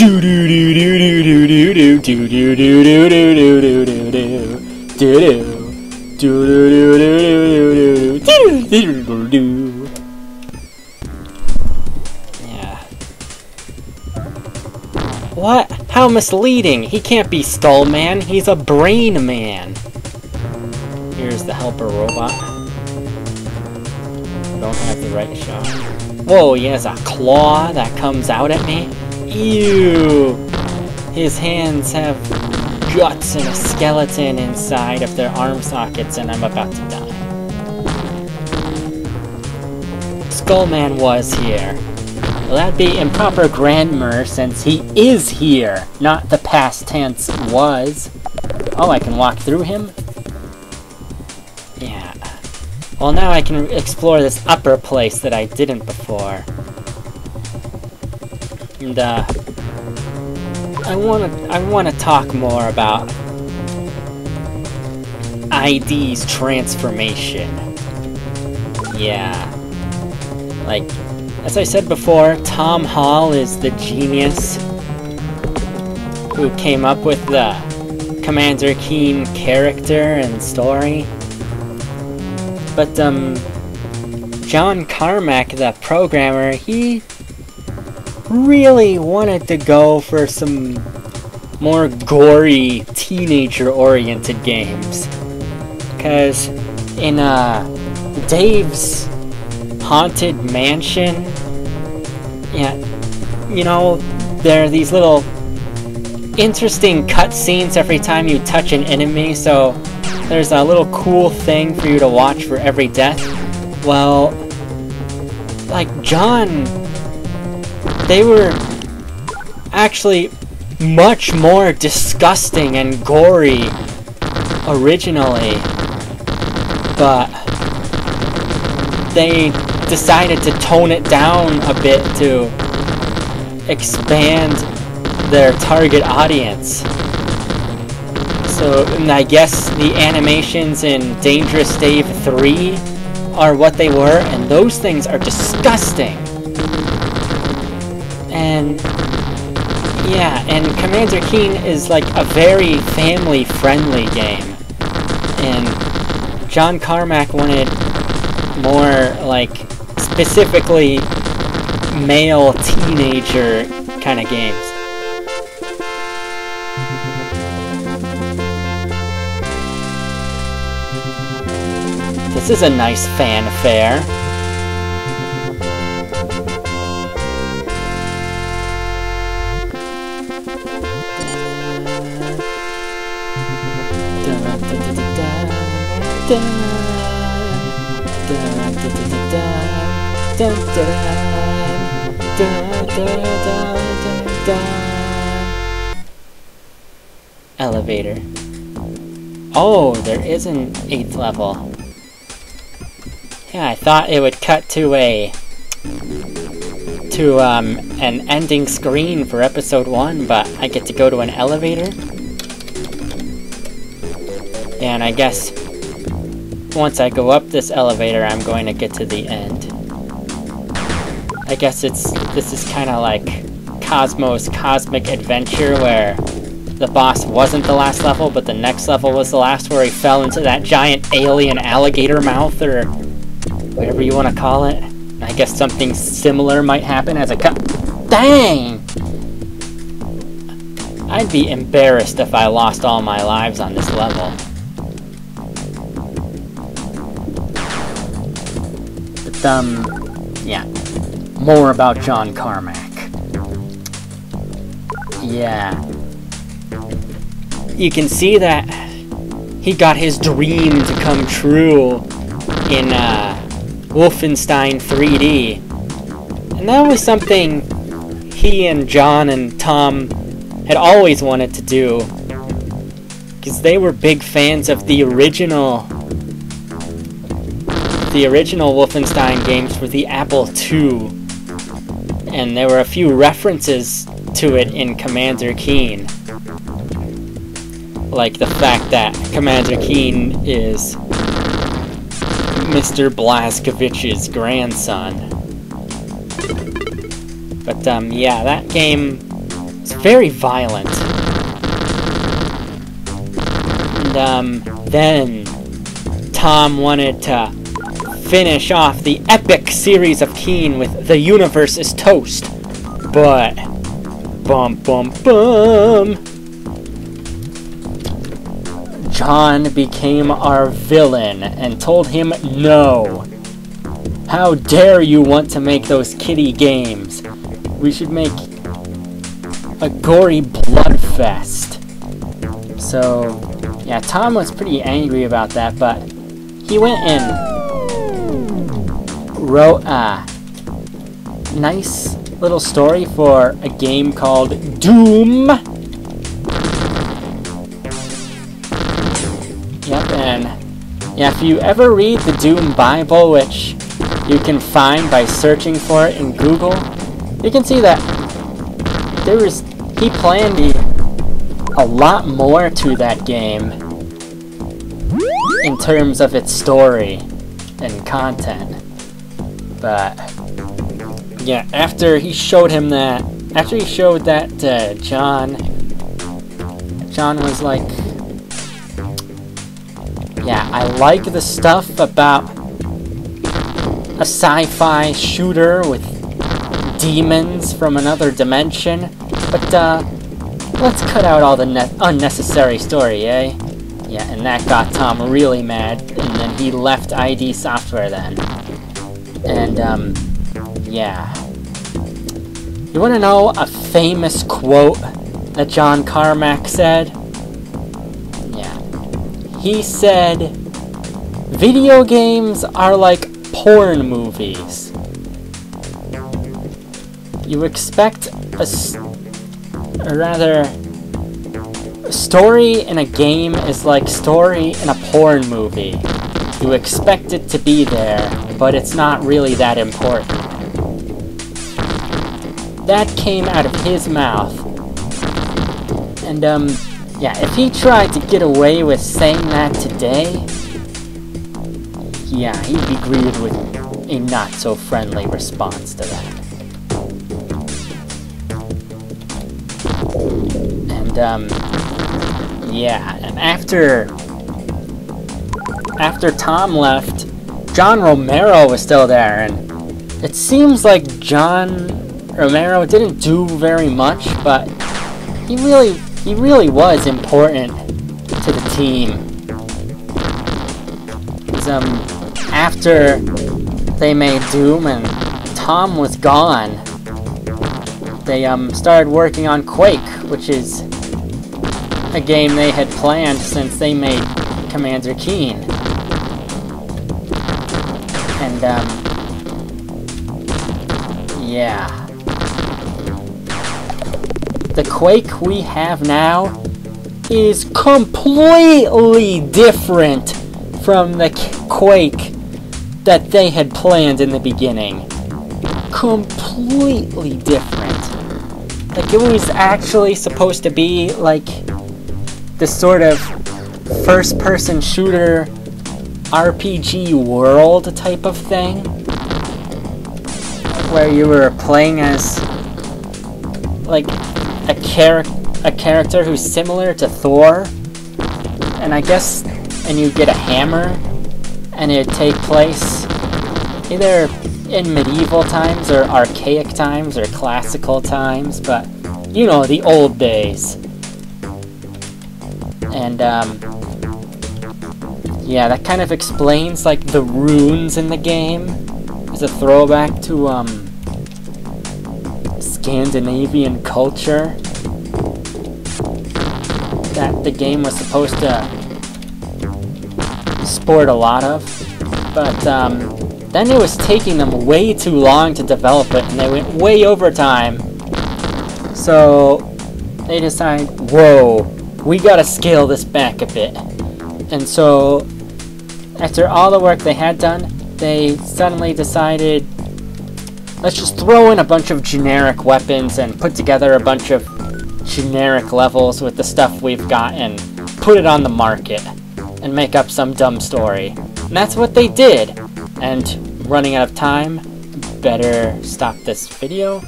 Yeah. What? How misleading! He can't be Skull Man, he's a Brain Man! Here's the helper robot. Don't have the right shot. Whoa, he has a claw that comes out at me? Ew! His hands have guts and a skeleton inside of their arm sockets, and I'm about to die. Skullman was here. Well, that'd be improper grammar since he is here, not the past tense was. Oh, I can walk through him? Yeah. Well, now I can explore this upper place that I didn't before. And, I wanna talk more about ID's transformation. Yeah. Like, as I said before, Tom Hall is the genius who came up with the Commander Keen character and story. But, John Carmack, the programmer, he really wanted to go for some more gory, teenager-oriented games. Because in, Dave's Haunted Mansion, yeah, you know, there are these little interesting cutscenes every time you touch an enemy, so there's a little cool thing for you to watch for every death. Well, like, John, they were actually much more disgusting and gory originally, but they decided to tone it down a bit to expand their target audience. So, and I guess the animations in Dangerous Dave 3 are what they were, and those things are disgusting. And yeah, and Commander Keen is like a very family-friendly game. And John Carmack wanted more, like, specifically male teenager kind of games. This is a nice fanfare. Elevator. Oh, there is an 8th level. Yeah, I thought it would cut to an ending screen for episode 1, but I get to go to an elevator. And I guess once I go up this elevator, I'm going to get to the end. I guess this is kind of like Cosmo's Cosmic Adventure, where the boss wasn't the last level, but the next level was the last, where he fell into that giant alien alligator mouth, or whatever you want to call it. I guess something similar might happen as a Dang! I'd be embarrassed if I lost all my lives on this level. But, yeah. More about John Carmack. Yeah. You can see that he got his dream to come true in, Wolfenstein 3D. And that was something he and John and Tom had always wanted to do, because they were big fans of the original Wolfenstein games for the Apple II, and there were a few references to it in Commander Keen, like the fact that Commander Keen is Mr. Blazkowicz's grandson. But, yeah, that game It's very violent. And then Tom wanted to finish off the epic series of Keen with The Universe is Toast. But bum bum bum, John became our villain and told him no. How dare you want to make those kiddie games? We should make a gory bloodfest. So, yeah, Tom was pretty angry about that, but he went and wrote a nice little story for a game called Doom. Yep, and yeah, if you ever read the Doom Bible, which you can find by searching for it in Google, you can see that he planned a lot more to that game in terms of its story and content. But yeah, after he showed that to John was like, yeah, I like the stuff about a sci-fi shooter with demons from another dimension, but let's cut out all the unnecessary story, eh? Yeah, and that got Tom really mad, and then he left ID Software then. And yeah. You wanna know a famous quote that John Carmack said? Yeah. He said, "Video games are like porn movies. You expect a story in a game is like story in a porn movie. You expect it to be there, but it's not really that important." That came out of his mouth. And yeah, if he tried to get away with saying that today, yeah, he'd be greeted with a not-so-friendly response to that. And, yeah, and after Tom left, John Romero was still there, and it seems like John Romero didn't do very much, but he really was important to the team. Because, after they made Doom and Tom was gone, they started working on Quake, which is a game they had planned since they made Commander Keen. And yeah. The Quake we have now is completely different from the Quake that they had planned in the beginning. Completely different. Like, it was actually supposed to be like this sort of first-person shooter RPG world type of thing, where you were playing as like a character who's similar to Thor, and you get a hammer, and it'd take place either in medieval times or archaic times or classical times, but you know, the old days. And yeah, that kind of explains like the runes in the game as a throwback to Scandinavian culture that the game was supposed to sport a lot of, but then it was taking them way too long to develop it, and they went way over time. So they decided, whoa, we gotta scale this back a bit. And so after all the work they had done, they suddenly decided, let's just throw in a bunch of generic weapons and put together a bunch of generic levels with the stuff we've got and put it on the market and make up some dumb story. And that's what they did. And running out of time, better stop this video